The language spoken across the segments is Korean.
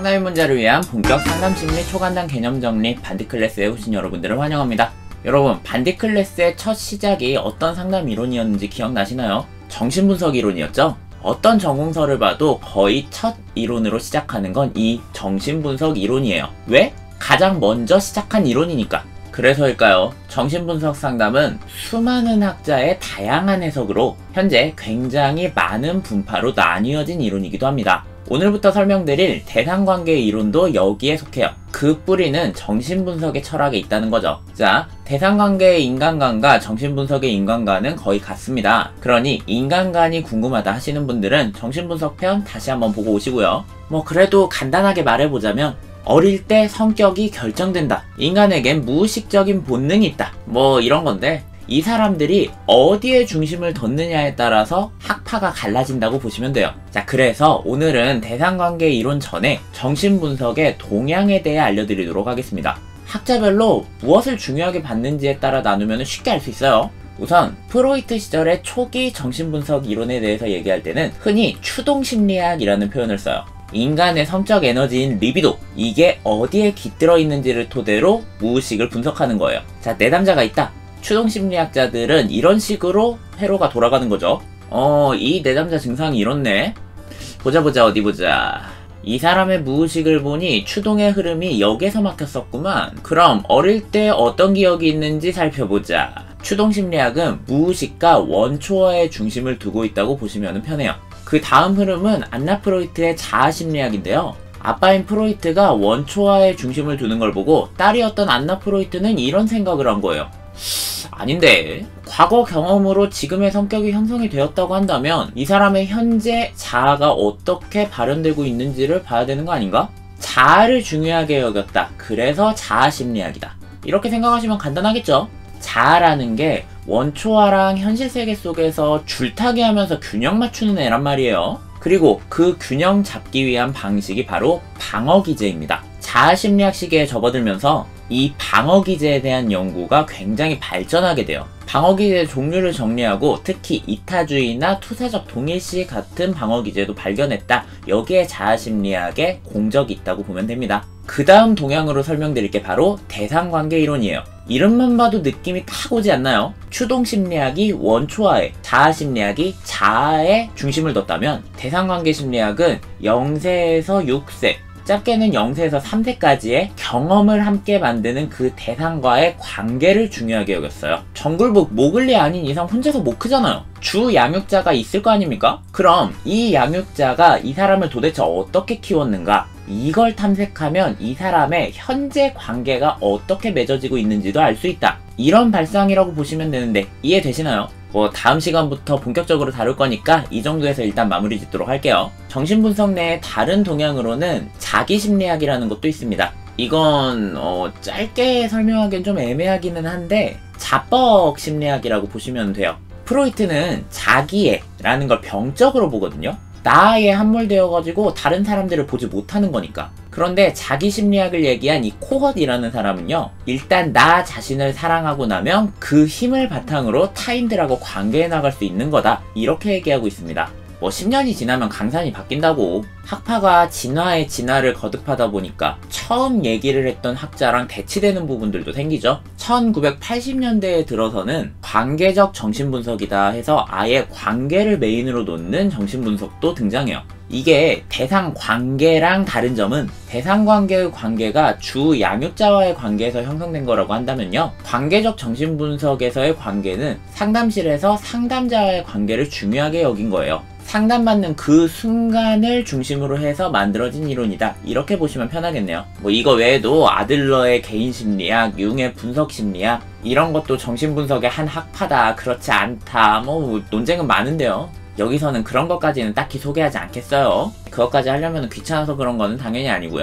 상담 입문자를 위한 본격 상담심리 초간단 개념 정리 반디 클래스에 오신 여러분들을 환영합니다. 여러분, 반디 클래스의 첫 시작이 어떤 상담 이론이었는지 기억나시나요? 정신분석 이론이었죠? 어떤 전공서를 봐도 거의 첫 이론으로 시작하는 건 이 정신분석 이론이에요. 왜? 가장 먼저 시작한 이론이니까. 그래서일까요? 정신분석 상담은 수많은 학자의 다양한 해석으로 현재 굉장히 많은 분파로 나뉘어진 이론이기도 합니다. 오늘부터 설명드릴 대상관계 이론도 여기에 속해요. 그 뿌리는 정신분석의 철학에 있다는 거죠. 자, 대상관계의 인간관과 정신분석의 인간관은 거의 같습니다. 그러니 인간관이 궁금하다 하시는 분들은 정신분석 편 다시 한번 보고 오시고요. 그래도 간단하게 말해보자면 어릴 때 성격이 결정된다. 인간에겐 무의식적인 본능이 있다. 이런 건데 이 사람들이 어디에 중심을 뒀느냐에 따라서 학파가 갈라진다고 보시면 돼요. 자, 그래서 오늘은 대상관계 이론 전에 정신분석의 동향에 대해 알려드리도록 하겠습니다. 학자별로 무엇을 중요하게 봤는지에 따라 나누면 쉽게 알 수 있어요. 우선 프로이트 시절의 초기 정신분석 이론에 대해서 얘기할 때는 흔히 추동심리학이라는 표현을 써요. 인간의 성적 에너지인 리비도, 이게 어디에 깃들어 있는지를 토대로 무의식을 분석하는 거예요. 자, 내담자가 있다. 추동심리학자들은 이런 식으로 회로가 돌아가는 거죠. 이 내담자 증상이 이렇네. 보자 어디 보자. 이 사람의 무의식을 보니 추동의 흐름이 여기에서 막혔었구만. 그럼 어릴 때 어떤 기억이 있는지 살펴보자. 추동심리학은 무의식과 원초와의 중심을 두고 있다고 보시면 편해요. 그 다음 흐름은 안나 프로이트의 자아심리학인데요. 아빠인 프로이트가 원초와의 중심을 두는 걸 보고 딸이었던 안나 프로이트는 이런 생각을 한 거예요. 아닌데, 과거 경험으로 지금의 성격이 형성이 되었다고 한다면 이 사람의 현재 자아가 어떻게 발현되고 있는지를 봐야 되는 거 아닌가? 자아를 중요하게 여겼다. 그래서 자아심리학이다. 이렇게 생각하시면 간단하겠죠? 자아라는 게 원초와랑 현실 세계 속에서 줄타기 하면서 균형 맞추는 애란 말이에요. 그리고 그 균형 잡기 위한 방식이 바로 방어기제입니다. 자아심리학 시기에 접어들면서 이 방어기제에 대한 연구가 굉장히 발전하게 돼요. 방어기제의 종류를 정리하고 특히 이타주의나 투사적 동일시 같은 방어기제도 발견했다. 여기에 자아심리학의 공적이 있다고 보면 됩니다. 그 다음 동향으로 설명드릴 게 바로 대상관계 이론이에요. 이름만 봐도 느낌이 탁 오지 않나요? 추동심리학이 원초화에, 자아심리학이 자아에 중심을 뒀다면 대상관계 심리학은 0세에서 6세, 짧게는 0세에서 3세까지의 경험을 함께 만드는 그 대상과의 관계를 중요하게 여겼어요. 정글북 모글리 아닌 이상 혼자서 못 크잖아요. 주 양육자가 있을 거 아닙니까? 그럼 이 양육자가 이 사람을 도대체 어떻게 키웠는가? 이걸 탐색하면 이 사람의 현재 관계가 어떻게 맺어지고 있는지도 알 수 있다. 이런 발상이라고 보시면 되는데 이해되시나요? 다음 시간부터 본격적으로 다룰 거니까 이 정도에서 일단 마무리 짓도록 할게요. 정신분석 내의 다른 동향으로는 자기심리학이라는 것도 있습니다. 이건 짧게 설명하기엔 좀 애매하기는 한데 자뻑 심리학이라고 보시면 돼요. 프로이트는 자기애라는 걸 병적으로 보거든요. 나에 함몰되어가지고 다른 사람들을 보지 못하는 거니까. 그런데 자기심리학을 얘기한 이 코헛이라는 사람은요, 일단 나 자신을 사랑하고 나면 그 힘을 바탕으로 타인들하고 관계해 나갈 수 있는 거다, 이렇게 얘기하고 있습니다. 10년이 지나면 강산이 바뀐다고. 학파가 진화의 진화를 거듭하다 보니까 처음 얘기를 했던 학자랑 대치되는 부분들도 생기죠. 1980년대에 들어서는 관계적 정신분석이다 해서 아예 관계를 메인으로 놓는 정신분석도 등장해요. 이게 대상관계랑 다른 점은 대상관계의 관계가 주 양육자와의 관계에서 형성된 거라고 한다면요, 관계적 정신분석에서의 관계는 상담실에서 상담자와의 관계를 중요하게 여긴 거예요. 상담받는 그 순간을 중심으로 해서 만들어진 이론이다, 이렇게 보시면 편하겠네요. 이거 외에도 아들러의 개인심리학, 융의 분석심리학, 이런 것도 정신분석의 한 학파다, 그렇지 않다, 논쟁은 많은데요. 여기서는 그런 것까지는 딱히 소개하지 않겠어요. 그것까지 하려면 귀찮아서 그런 거는 당연히 아니고요.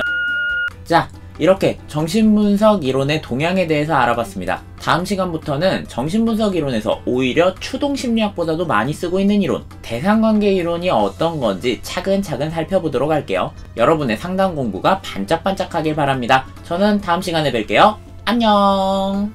자, 이렇게 정신분석 이론의 동향에 대해서 알아봤습니다. 다음 시간부터는 정신분석 이론에서 오히려 추동심리학보다도 많이 쓰고 있는 이론, 대상관계 이론이 어떤 건지 차근차근 살펴보도록 할게요. 여러분의 상담 공부가 반짝반짝하길 바랍니다. 저는 다음 시간에 뵐게요. 안녕.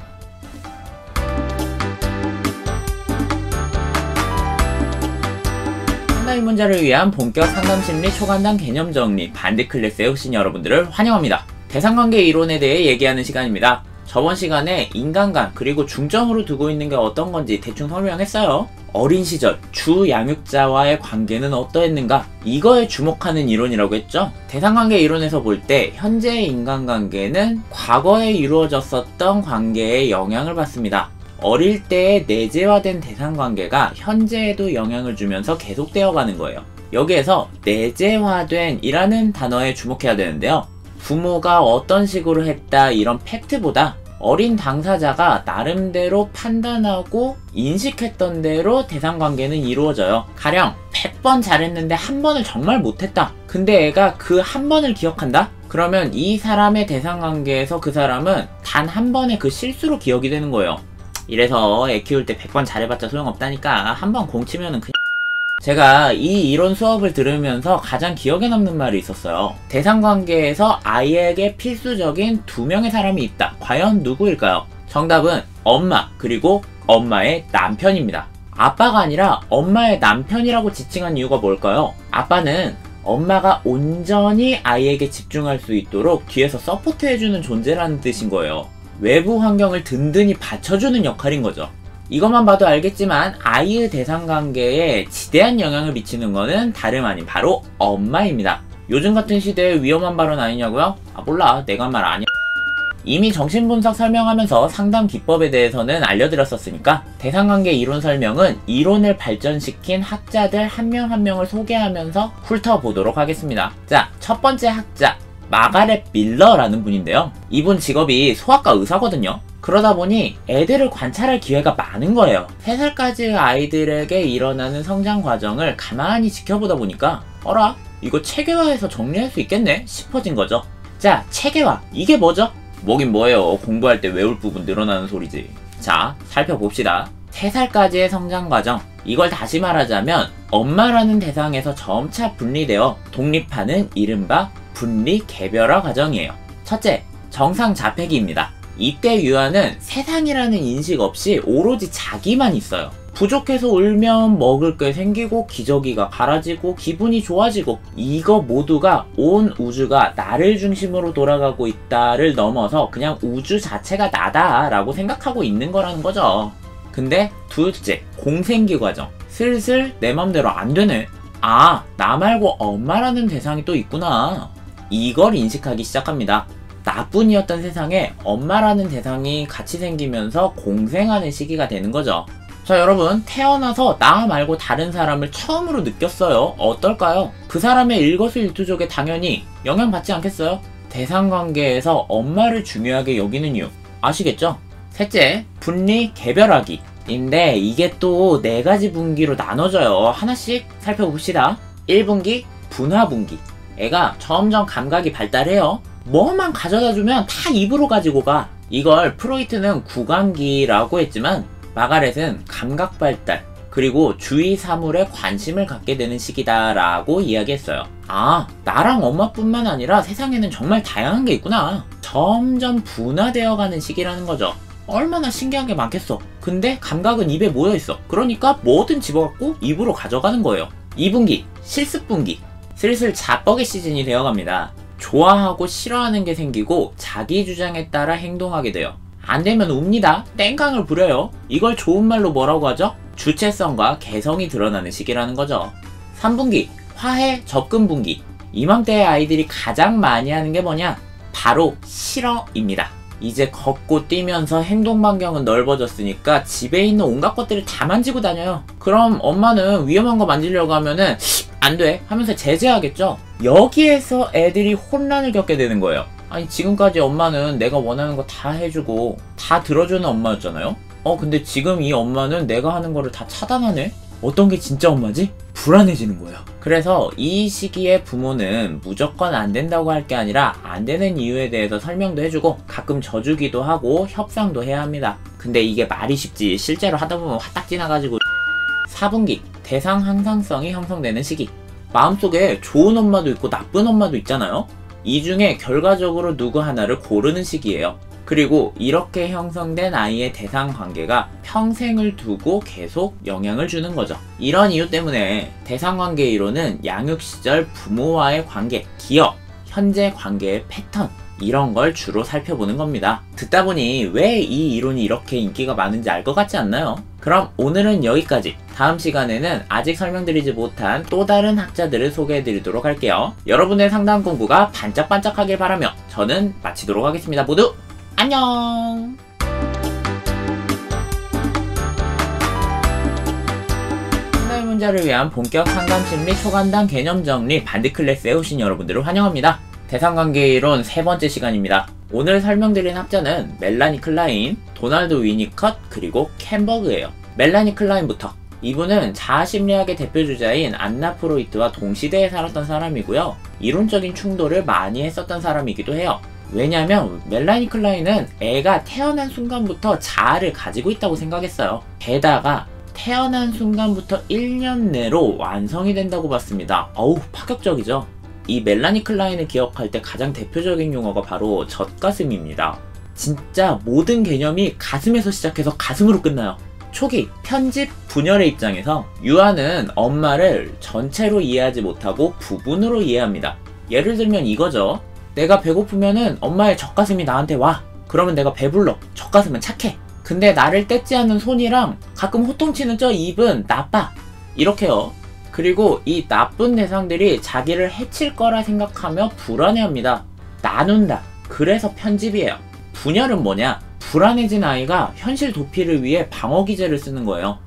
상담 입문자를 위한 본격 상담심리 초간단 개념 정리 반디클래스에 오신 여러분들을 환영합니다. 대상관계 이론에 대해 얘기하는 시간입니다. 저번 시간에 인간관 그리고 중점으로 두고 있는 게 어떤 건지 대충 설명했어요. 어린 시절 주 양육자와의 관계는 어떠했는가, 이거에 주목하는 이론이라고 했죠. 대상관계 이론에서 볼 때 현재의 인간관계는 과거에 이루어졌었던 관계에 영향을 받습니다. 어릴 때의 내재화된 대상관계가 현재에도 영향을 주면서 계속되어 가는 거예요. 여기에서 내재화된 이라는 단어에 주목해야 되는데요. 부모가 어떤 식으로 했다 이런 팩트보다 어린 당사자가 나름대로 판단하고 인식했던 대로 대상관계는 이루어져요. 가령 100번 잘했는데 한 번을 정말 못했다. 근데 애가 그 한 번을 기억한다? 그러면 이 사람의 대상관계에서 그 사람은 단 한 번의 그 실수로 기억이 되는 거예요. 이래서 애 키울 때 100번 잘해봤자 소용없다니까. 한 번 공치면은 그냥. 제가 이 이론 수업을 들으면서 가장 기억에 남는 말이 있었어요. 대상관계에서 아이에게 필수적인 두 명의 사람이 있다. 과연 누구일까요? 정답은 엄마 그리고 엄마의 남편입니다. 아빠가 아니라 엄마의 남편이라고 지칭한 이유가 뭘까요? 아빠는 엄마가 온전히 아이에게 집중할 수 있도록 뒤에서 서포트해주는 존재라는 뜻인 거예요. 외부 환경을 든든히 받쳐주는 역할인 거죠. 이것만 봐도 알겠지만 아이의 대상관계에 지대한 영향을 미치는 것은 다름 아닌 바로 엄마입니다. 요즘 같은 시대에 위험한 발언 아니냐고요? 아 몰라, 내가 한 말 아니야. 이미 정신분석 설명하면서 상담 기법에 대해서는 알려드렸었으니까 대상관계 이론 설명은 이론을 발전시킨 학자들 한 명 한 명을 소개하면서 훑어보도록 하겠습니다. 자, 첫 번째 학자 마가렛 밀러라는 분인데요. 이분 직업이 소아과 의사거든요. 그러다 보니 애들을 관찰할 기회가 많은 거예요. 3살까지의 아이들에게 일어나는 성장 과정을 가만히 지켜보다 보니까 어라? 이거 체계화해서 정리할 수 있겠네? 싶어진 거죠. 자, 체계화. 이게 뭐죠? 뭐긴 뭐예요. 공부할 때 외울 부분 늘어나는 소리지. 자, 살펴봅시다. 3살까지의 성장 과정. 이걸 다시 말하자면 엄마라는 대상에서 점차 분리되어 독립하는 이른바 분리 개별화 과정이에요. 첫째, 정상 자폐기입니다. 이때 유아는 세상이라는 인식 없이 오로지 자기만 있어요. 부족해서 울면 먹을 게 생기고 기저귀가 갈아지고 기분이 좋아지고, 이거 모두가 온 우주가 나를 중심으로 돌아가고 있다를 넘어서 그냥 우주 자체가 나다 라고 생각하고 있는 거라는 거죠. 근데 둘째, 공생기 과정. 슬슬 내 맘대로 안 되네. 아, 나 말고 엄마라는 대상이 또 있구나. 이걸 인식하기 시작합니다. 나뿐이었던 세상에 엄마라는 대상이 같이 생기면서 공생하는 시기가 되는 거죠. 자, 여러분, 태어나서 나 말고 다른 사람을 처음으로 느꼈어요. 어떨까요? 그 사람의 일거수일투족에 당연히 영향받지 않겠어요? 대상관계에서 엄마를 중요하게 여기는 이유 아시겠죠? 셋째, 분리 개별하기 인데 이게 또 4가지 분기로 나눠져요. 하나씩 살펴봅시다. 1분기, 분화분기. 애가 점점 감각이 발달해요. 뭐만 가져다주면 다 입으로 가지고 가. 이걸 프로이트는 구강기라고 했지만 마가렛은 감각 발달 그리고 주위 사물에 관심을 갖게 되는 시기다 라고 이야기했어요. 아, 나랑 엄마뿐만 아니라 세상에는 정말 다양한 게 있구나. 점점 분화되어 가는 시기라는 거죠. 얼마나 신기한 게 많겠어. 근데 감각은 입에 모여있어. 그러니까 뭐든 집어갖고 입으로 가져가는 거예요. 2분기, 실습분기. 슬슬 자뻑의 시즌이 되어갑니다. 좋아하고 싫어하는 게 생기고 자기 주장에 따라 행동하게 돼요. 안되면 웁니다. 땡깡을 부려요. 이걸 좋은 말로 뭐라고 하죠? 주체성과 개성이 드러나는 시기라는 거죠. 3분기, 화해 접근분기. 이맘때의 아이들이 가장 많이 하는 게 뭐냐? 바로 싫어입니다. 이제 걷고 뛰면서 행동 반경은 넓어졌으니까 집에 있는 온갖 것들을 다 만지고 다녀요. 그럼 엄마는 위험한 거 만지려고 하면은 안 돼 하면서 제재하겠죠. 여기에서 애들이 혼란을 겪게 되는 거예요. 아니, 지금까지 엄마는 내가 원하는 거 다 해주고 다 들어주는 엄마였잖아요. 근데 지금 이 엄마는 내가 하는 거를 다 차단하네? 어떤 게 진짜 엄마지? 불안해지는 거예요. 그래서 이 시기에 부모는 무조건 안 된다고 할 게 아니라 안 되는 이유에 대해서 설명도 해주고 가끔 져주기도 하고 협상도 해야 합니다. 근데 이게 말이 쉽지 실제로 하다 보면 화딱 지나가지고. 4분기, 대상 항상성이 형성되는 시기. 마음속에 좋은 엄마도 있고 나쁜 엄마도 있잖아요. 이 중에 결과적으로 누구 하나를 고르는 시기예요. 그리고 이렇게 형성된 아이의 대상 관계가 평생을 두고 계속 영향을 주는 거죠. 이런 이유 때문에 대상관계 이론은 양육 시절 부모와의 관계, 기억, 현재 관계의 패턴, 이런 걸 주로 살펴보는 겁니다. 듣다 보니 왜 이 이론이 이렇게 인기가 많은지 알 것 같지 않나요? 그럼 오늘은 여기까지. 다음 시간에는 아직 설명드리지 못한 또 다른 학자들을 소개해드리도록 할게요. 여러분의 상담 공부가 반짝반짝하길 바라며 저는 마치도록 하겠습니다. 모두 안녕! 상담 문자를 위한 본격 상담심리 초간단 개념 정리 반디 클래스에 오신 여러분들을 환영합니다. 대상관계 이론 세 번째 시간입니다. 오늘 설명드린 학자는 멜라니 클라인, 도널드 위니컷, 그리고 캔버그예요. 멜라니 클라인부터. 이분은 자아심리학의 대표주자인 안나 프로이트와 동시대에 살았던 사람이고요. 이론적인 충돌을 많이 했었던 사람이기도 해요. 왜냐면 멜라니 클라인은 애가 태어난 순간부터 자아를 가지고 있다고 생각했어요. 게다가 태어난 순간부터 1년 내로 완성이 된다고 봤습니다. 어우, 파격적이죠? 이 멜라니 클라인을 기억할 때 가장 대표적인 용어가 바로 젖가슴입니다. 진짜 모든 개념이 가슴에서 시작해서 가슴으로 끝나요. 초기 편집 분열의 입장에서 유아는 엄마를 전체로 이해하지 못하고 부분으로 이해합니다. 예를 들면 이거죠. 내가 배고프면은 엄마의 젖가슴이 나한테 와. 그러면 내가 배불러. 젖가슴은 착해. 근데 나를 떼지 않는 손이랑 가끔 호통치는 저 입은 나빠. 이렇게요. 그리고 이 나쁜 대상들이 자기를 해칠 거라 생각하며 불안해합니다. 나눈다. 그래서 편집이에요. 분열은 뭐냐? 불안해진 아이가 현실 도피를 위해 방어기제를 쓰는 거예요.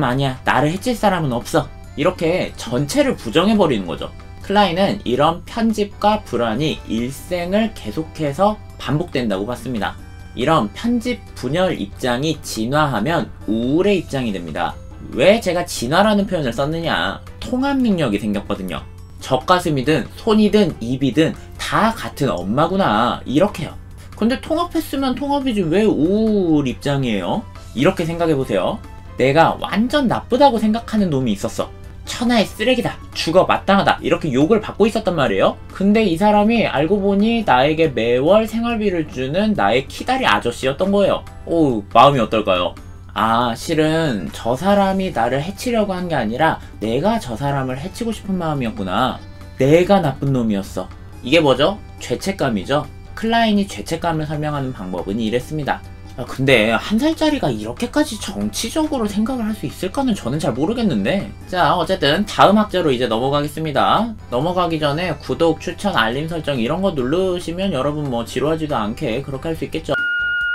아니야. 나를 해칠 사람은 없어. 이렇게 전체를 부정해버리는 거죠. 클라인은 이런 편집과 불안이 일생을 계속해서 반복된다고 봤습니다. 이런 편집 분열 입장이 진화하면 우울의 입장이 됩니다. 왜 제가 진화라는 표현을 썼느냐? 통합 능력이 생겼거든요. 젖가슴이든 손이든 입이든 다 같은 엄마구나. 이렇게요. 근데 통합했으면 통합이지 왜 우울 입장이에요? 이렇게 생각해보세요. 내가 완전 나쁘다고 생각하는 놈이 있었어. 천하의 쓰레기다. 죽어 마땅하다. 이렇게 욕을 받고 있었단 말이에요. 근데 이 사람이 알고 보니 나에게 매월 생활비를 주는 나의 키다리 아저씨였던 거예요. 오, 마음이 어떨까요? 아, 실은 저 사람이 나를 해치려고 한 게 아니라 내가 저 사람을 해치고 싶은 마음이었구나. 내가 나쁜 놈이었어. 이게 뭐죠? 죄책감이죠. 클라인이 죄책감을 설명하는 방법은 이랬습니다. 근데 한 살짜리가 이렇게까지 정치적으로 생각을 할 수 있을까는 저는 잘 모르겠는데. 자, 어쨌든 다음 학자로 이제 넘어가겠습니다. 넘어가기 전에 구독, 추천, 알림 설정 이런 거 누르시면 여러분 뭐 지루하지도 않게 그렇게 할 수 있겠죠.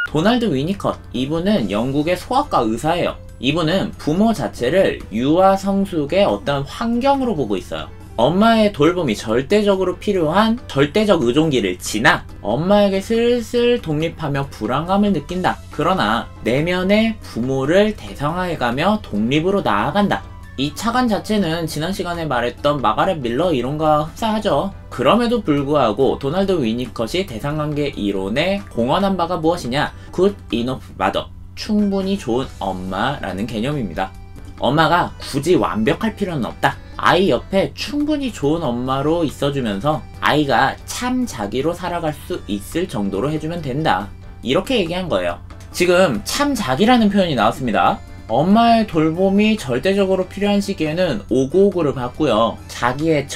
도널드 위니컷. 이분은 영국의 소아과 의사예요. 이분은 부모 자체를 유아 성숙의 어떤 환경으로 보고 있어요. 엄마의 돌봄이 절대적으로 필요한 절대적 의존기를 지나 엄마에게 슬슬 독립하며 불안감을 느낀다. 그러나 내면의 부모를 대상화해가며 독립으로 나아간다. 이 차관 자체는 지난 시간에 말했던 마가렛 밀러 이론과 흡사하죠. 그럼에도 불구하고 도널드 위니컷이 대상관계 이론에 공헌한 바가 무엇이냐? Good enough mother. 충분히 좋은 엄마라는 개념입니다. 엄마가 굳이 완벽할 필요는 없다. 아이 옆에 충분히 좋은 엄마로 있어주면서 아이가 참 자기로 살아갈 수 있을 정도로 해주면 된다. 이렇게 얘기한 거예요. 지금 참 자기라는 표현이 나왔습니다. 엄마의 돌봄이 절대적으로 필요한 시기에는 오구오구를 받고요. 자기의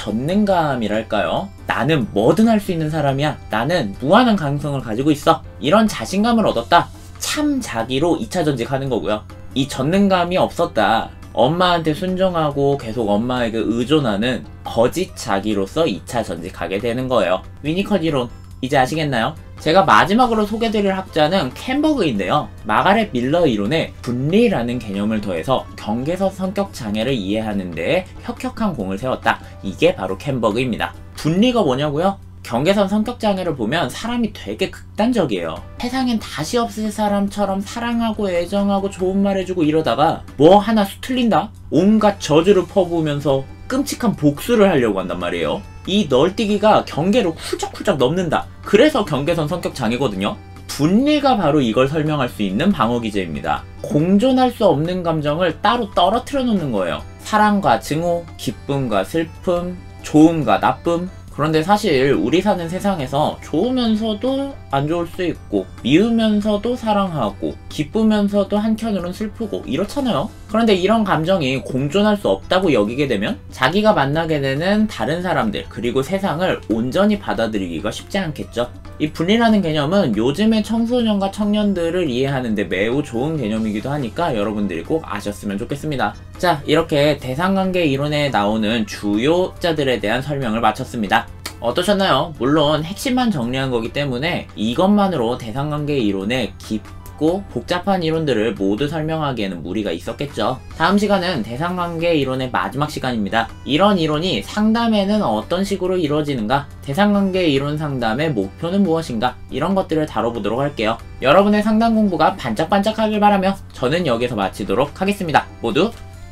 전능감이랄까요? 나는 뭐든 할 수 있는 사람이야. 나는 무한한 가능성을 가지고 있어. 이런 자신감을 얻었다. 참 자기로 2차 전직하는 거고요. 이 전능감이 없었다. 엄마한테 순종하고 계속 엄마에게 의존하는 거짓 자기로서 2차 전직하게 되는 거예요. 위니컷 이론 이제 아시겠나요? 제가 마지막으로 소개드릴 학자는 캔버그인데요. 마가렛 밀러 이론에 분리라는 개념을 더해서 경계선 성격 장애를 이해하는 데에 혁혁한 공을 세웠다. 이게 바로 캔버그입니다. 분리가 뭐냐고요? 경계선 성격 장애를 보면 사람이 되게 극단적이에요. 세상엔 다시 없을 사람처럼 사랑하고 애정하고 좋은 말 해주고 이러다가 뭐 하나 수틀린다? 온갖 저주를 퍼부으면서 끔찍한 복수를 하려고 한단 말이에요. 이 널뛰기가 경계를 훌쩍훌쩍 넘는다. 그래서 경계선 성격 장애거든요. 분리가 바로 이걸 설명할 수 있는 방어기제입니다. 공존할 수 없는 감정을 따로 떨어뜨려 놓는 거예요. 사랑과 증오, 기쁨과 슬픔, 좋음과 나쁨. 그런데 사실 우리 사는 세상에서 좋으면서도 안 좋을 수 있고 미우면서도 사랑하고 기쁘면서도 한켠으론 슬프고 이렇잖아요. 그런데 이런 감정이 공존할 수 없다고 여기게 되면 자기가 만나게 되는 다른 사람들 그리고 세상을 온전히 받아들이기가 쉽지 않겠죠. 이 분리라는 개념은 요즘의 청소년과 청년들을 이해하는데 매우 좋은 개념이기도 하니까 여러분들이 꼭 아셨으면 좋겠습니다. 자, 이렇게 대상관계 이론에 나오는 주요자들에 대한 설명을 마쳤습니다. 어떠셨나요? 물론 핵심만 정리한 거기 때문에 이것만으로 대상관계 이론의 깊고 복잡한 이론들을 모두 설명하기에는 무리가 있었겠죠. 다음 시간은 대상관계 이론의 마지막 시간입니다. 이런 이론이 상담에는 어떤 식으로 이루어지는가, 대상관계 이론 상담의 목표는 무엇인가, 이런 것들을 다뤄보도록 할게요. 여러분의 상담 공부가 반짝반짝하길 바라며 저는 여기서 마치도록 하겠습니다. 모두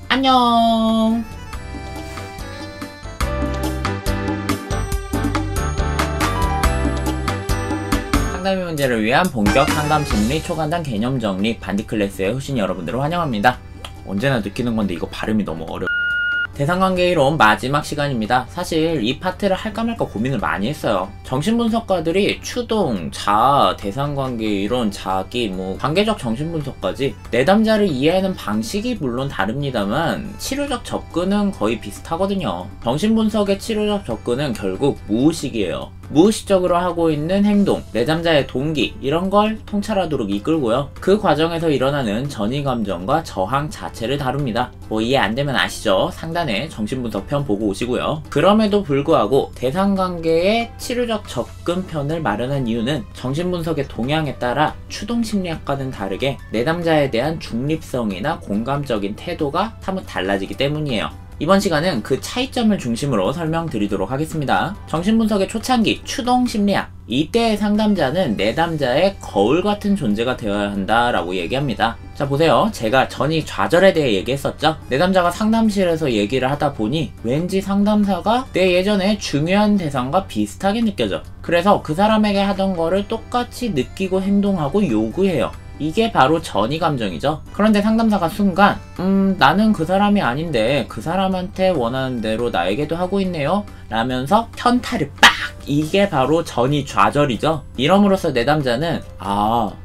안녕. 상담의 문제를 위한 본격 상담 심리 초간단 개념 정리 반디클래스에 오신 여러분들을 환영합니다. 언제나 느끼는 건데 이거 발음이 너무 어려워. 대상관계 이론 마지막 시간입니다. 사실 이 파트를 할까 말까 고민을 많이 했어요. 정신분석가들이 추동, 자아, 대상관계 이론, 자기, 관계적 정신분석까지 내담자를 이해하는 방식이 물론 다릅니다만 치료적 접근은 거의 비슷하거든요. 정신분석의 치료적 접근은 결국 무의식이에요. 무의식적으로 하고 있는 행동, 내담자의 동기 이런 걸 통찰하도록 이끌고요. 그 과정에서 일어나는 전이 감정과 저항 자체를 다룹니다. 이해 안 되면 아시죠? 상단에 정신분석 편 보고 오시고요. 그럼에도 불구하고 대상관계의 치료적 접근 편을 마련한 이유는 정신분석의 동향에 따라 추동심리학과는 다르게 내담자에 대한 중립성이나 공감적인 태도가 사뭇 달라지기 때문이에요. 이번 시간은 그 차이점을 중심으로 설명드리도록 하겠습니다. 정신분석의 초창기, 추동심리학. 이때의 상담자는 내담자의 거울 같은 존재가 되어야 한다라고 얘기합니다. 자, 보세요. 제가 전이 좌절에 대해 얘기했었죠? 내담자가 상담실에서 얘기를 하다 보니 왠지 상담사가 내 예전에 중요한 대상과 비슷하게 느껴져. 그래서 그 사람에게 하던 거를 똑같이 느끼고 행동하고 요구해요. 이게 바로 전이 감정이죠. 그런데 상담사가 순간 나는 그 사람이 아닌데 그 사람한테 원하는 대로 나에게도 하고 있네요 라면서 편타를 빡! 이게 바로 전이 좌절이죠. 이럼으로써 내담자는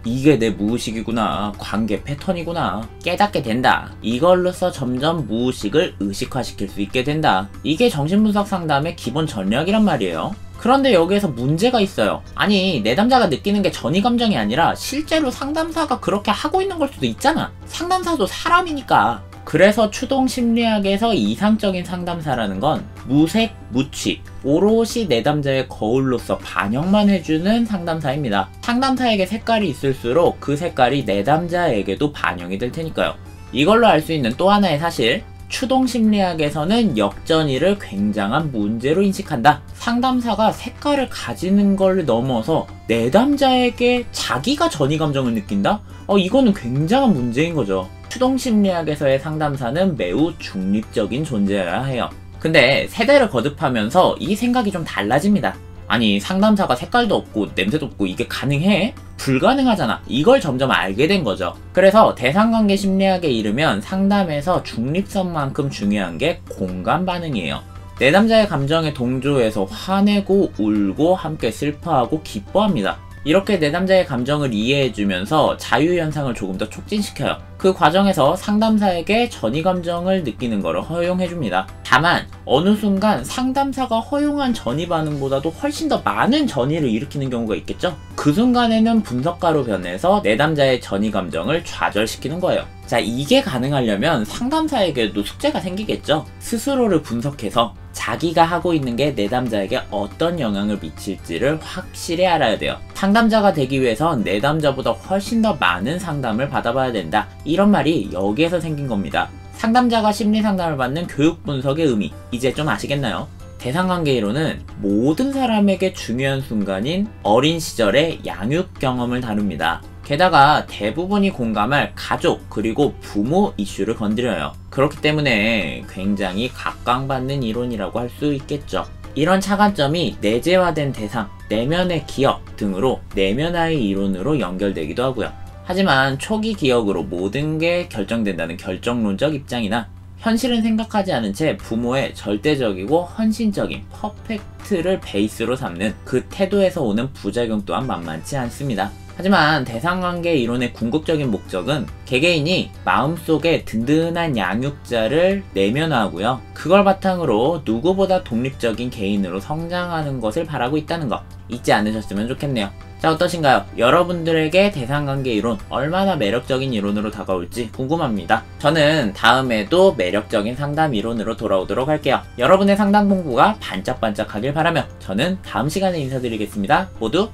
이게 내 무의식이구나, 관계 패턴이구나 깨닫게 된다. 이걸로써 점점 무의식을 의식화시킬 수 있게 된다. 이게 정신분석 상담의 기본 전략이란 말이에요. 그런데 여기에서 문제가 있어요. 아니, 내담자가 느끼는 게 전이 감정이 아니라 실제로 상담사가 그렇게 하고 있는 걸 수도 있잖아. 상담사도 사람이니까. 그래서 추동심리학에서 이상적인 상담사라는 건 무색, 무취, 오롯이 내담자의 거울로서 반영만 해주는 상담사입니다. 상담사에게 색깔이 있을수록 그 색깔이 내담자에게도 반영이 될 테니까요. 이걸로 알 수 있는 또 하나의 사실, 추동심리학에서는 역전이를 굉장한 문제로 인식한다. 상담사가 색깔을 가지는 걸 넘어서 내담자에게 자기가 전이 감정을 느낀다? 이거는 굉장한 문제인 거죠. 추동심리학에서의 상담사는 매우 중립적인 존재여야 해요. 근데 세대를 거듭하면서 이 생각이 좀 달라집니다. 아니, 상담사가 색깔도 없고 냄새도 없고 이게 가능해? 불가능하잖아. 이걸 점점 알게 된 거죠. 그래서 대상관계 심리학에 이르면 상담에서 중립성만큼 중요한 게 공감 반응이에요. 내담자의 감정에 동조해서 화내고 울고 함께 슬퍼하고 기뻐합니다. 이렇게 내담자의 감정을 이해해주면서 자유현상을 조금 더 촉진시켜요. 그 과정에서 상담사에게 전이 감정을 느끼는 것을 허용해줍니다. 다만 어느 순간 상담사가 허용한 전이 반응보다도 훨씬 더 많은 전이를 일으키는 경우가 있겠죠? 그 순간에는 분석가로 변해서 내담자의 전이 감정을 좌절시키는 거예요. 자, 이게 가능하려면 상담사에게도 숙제가 생기겠죠? 스스로를 분석해서 자기가 하고 있는 게 내담자에게 어떤 영향을 미칠지를 확실히 알아야 돼요. 상담자가 되기 위해선 내담자보다 훨씬 더 많은 상담을 받아봐야 된다. 이런 말이 여기에서 생긴 겁니다. 상담자가 심리상담을 받는 교육분석의 의미, 이제 좀 아시겠나요? 대상관계 이론은 모든 사람에게 중요한 순간인 어린 시절의 양육 경험을 다룹니다. 게다가 대부분이 공감할 가족 그리고 부모 이슈를 건드려요. 그렇기 때문에 굉장히 각광받는 이론이라고 할 수 있겠죠. 이런 차관점이 내재화된 대상, 내면의 기억 등으로 내면화의 이론으로 연결되기도 하고요. 하지만 초기 기억으로 모든 게 결정된다는 결정론적 입장이나 현실은 생각하지 않은 채 부모의 절대적이고 헌신적인 퍼펙트를 베이스로 삼는 그 태도에서 오는 부작용 또한 만만치 않습니다. 하지만 대상관계 이론의 궁극적인 목적은 개개인이 마음속에 든든한 양육자를 내면화하고요. 그걸 바탕으로 누구보다 독립적인 개인으로 성장하는 것을 바라고 있다는 것 잊지 않으셨으면 좋겠네요. 자, 어떠신가요? 여러분들에게 대상관계 이론 얼마나 매력적인 이론으로 다가올지 궁금합니다. 저는 다음에도 매력적인 상담 이론으로 돌아오도록 할게요. 여러분의 상담 공부가 반짝반짝하길 바라며 저는 다음 시간에 인사드리겠습니다. 모두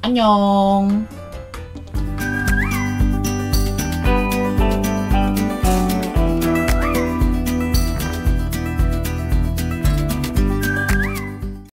안녕.